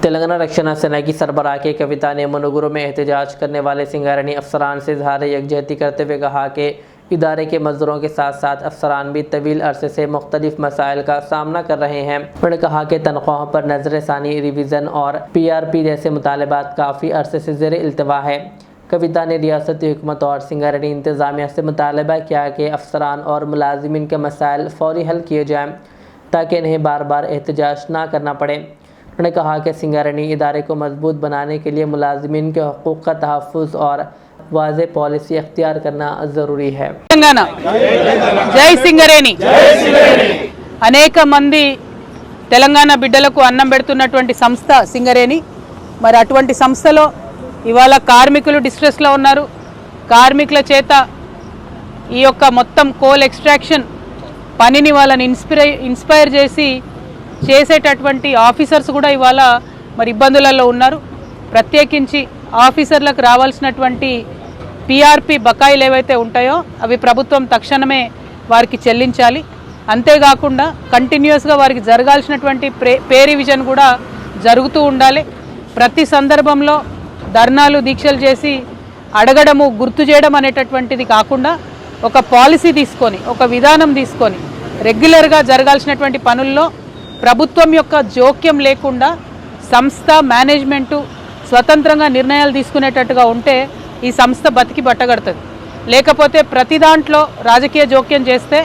तेलंगाना रक्षा सेना की सरबराह के कविता ने मनुगुरु में एहतजाज करने वाले सिंगारणी अफसरान से इजहार यकजहती करते हुए कहा कि इदारे के मजदूरों के साथ साथ अफसरान भी तवील अरसे से मुख्तलिफ मसाइल का सामना कर रहे हैं। उन्होंने कहा कि तनख्वाहों पर नजरसानी, रिवीजन और PRP जैसे मुतालबात काफ़ी अरसे से ज़ेर इल्तवा है। कविता ने रियासती हुकूमत और सिंगारणी इंतज़ामिया से मुतालबा किया कि अफसरान और मुलाजिमीन के मसाइल फौरी हल किए जाएँ ताकि इन्हें बार बार एहतजाज ना करना पड़े। उन्होंने कहा कि सिंगारणी इदारे को मजबूत बनाने के लिए मुलाजिमीन के हकूक़ का तहफ़्फ़ुज़ और वाज़ेह पॉलिसी अख्तियार करना ज़रूरी है। जय सिंगरेणी। అనేక మంది తెలంగాణ బిడ్డలకు అన్నం పెడుతున్నటువంటి సంస్థ సింగరేణి। మరి అటువంటి సంస్థలో ఇవాళ కార్మికులు డిస్ట్రెస్లో ఉన్నారు। కార్మికుల చేత ఈ యొక్క మొత్తం కోల్ ఎక్స్ట్రాక్షన్ పనిని వాళ్ళని ఇన్స్పైర్ చేసి చేసేటటువంటి ఆఫీసర్స్ కూడా ఇవాళ మరి ఇబ్బందులలో ఉన్నారు। ప్రత్యేకించి ఆఫీసర్లకు రావాల్సినటువంటి PRP బకాయిలు ఏవైతే ఉంటాయో అవి ప్రభుత్వం తక్షణమే వారికి చెల్లించాలి। అంతేకాకుండా కంటిన్యూస్గా వారికి జరగాల్సినటువంటి పే రివిజన్ కూడా జరుగుతూ ఉండాలి। ప్రతి సందర్భంలో ధర్నాలు, దీక్షలు చేసి అడగడము, గుర్తు చేయడం అనేటటువంటిది కాకుండా ఒక పాలసీ తీసుకొని, ఒక విధానం తీసుకొని రెగ్యులర్గా జరగాల్సినటువంటి పనుల్లో ప్రభుత్వం యొక్క జోక్యం లేకుండా సంస్థ మేనేజ్మెంటు స్వతంత్రంగా నిర్ణయాలు తీసుకునేటట్టుగా ఉంటే ఈ సంస్థ బతికి బట్టగడుతుంది। లేకపోతే ప్రతి దాంట్లో రాజకీయ జోక్యం చేస్తే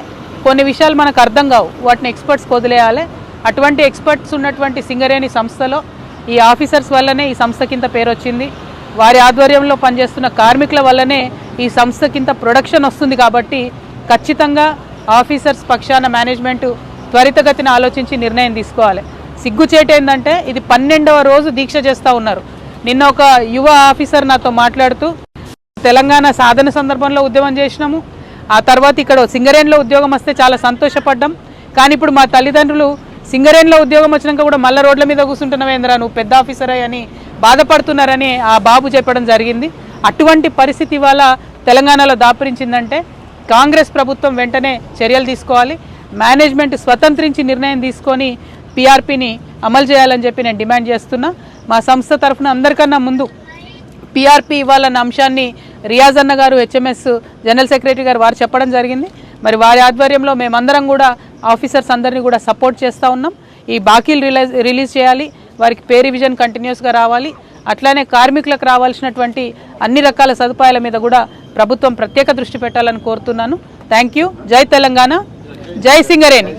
కొన్ని విషయాలు మనకు అర్థం కావు, వాటిని ఎక్స్పర్ట్స్కి వదిలేయాలి। అటువంటి ఎక్స్పర్ట్స్ ఉన్నటువంటి సింగరేణి సంస్థలో ఈ ఆఫీసర్స్ వల్లనే ఈ సంస్థకింత పేరు వచ్చింది। వారి ఆధ్వర్యంలో పనిచేస్తున్న కార్మికుల వల్లనే ఈ సంస్థకింత ప్రొడక్షన్ వస్తుంది। కాబట్టి ఖచ్చితంగా ఆఫీసర్స్ పక్షాన మేనేజ్మెంటు త్వరితగతిన ఆలోచించి నిర్ణయం తీసుకోవాలి। సిగ్గుచేటు ఏంటంటే ఇది 12వ రోజు దీక్ష చేస్తూ ఉన్నారు। నిన్న ఒక యువ ఆఫీసర్ నాతో మాట్లాడుతూ తెలంగాణ సాధన సందర్భంలో ఉద్యమం చేసినాము, ఆ తర్వాత ఇక్కడ సింగరేణిలో ఉద్యోగం వస్తే చాలా సంతోషపడ్డాం, కానీ ఇప్పుడు మా తల్లిదండ్రులు సింగరేణిలో ఉద్యోగం వచ్చినాక కూడా మళ్ళీ రోడ్ల మీద కూర్చుంటున్నావేంద్రా, నువ్వు పెద్ద ఆఫీసర్ అని బాధపడుతున్నారని ఆ బాబు చెప్పడం జరిగింది। అటువంటి పరిస్థితి ఇవాళ తెలంగాణలో దాపురించిందంటే కాంగ్రెస్ ప్రభుత్వం వెంటనే చర్యలు తీసుకోవాలి। మేనేజ్మెంట్ స్వతంత్రించి నిర్ణయం తీసుకొని PRPని అమలు చేయాలని చెప్పి నేను డిమాండ్ చేస్తున్నా। మా సంస్థ తరఫున అందరికన్నా ముందు PRP ఇవ్వాలన్న అంశాన్ని రియాజ్ అన్న గారు, HMS జనరల్ సెక్రటరీ గారు వారు చెప్పడం జరిగింది। మరి వారి ఆధ్వర్యంలో మేమందరం కూడా ఆఫీసర్స్ అందరినీ కూడా సపోర్ట్ చేస్తూ ఉన్నాం। ఈ బాకీలు రిలీజ్ చేయాలి, వారికి పే రివిజన్ కంటిన్యూస్గా రావాలి, అట్లానే కార్మికులకు రావాల్సినటువంటి అన్ని రకాల సదుపాయాల మీద కూడా ప్రభుత్వం ప్రత్యేక దృష్టి పెట్టాలని కోరుతున్నాను। Thank you. జై తెలంగాణ, జై సింగరేణి।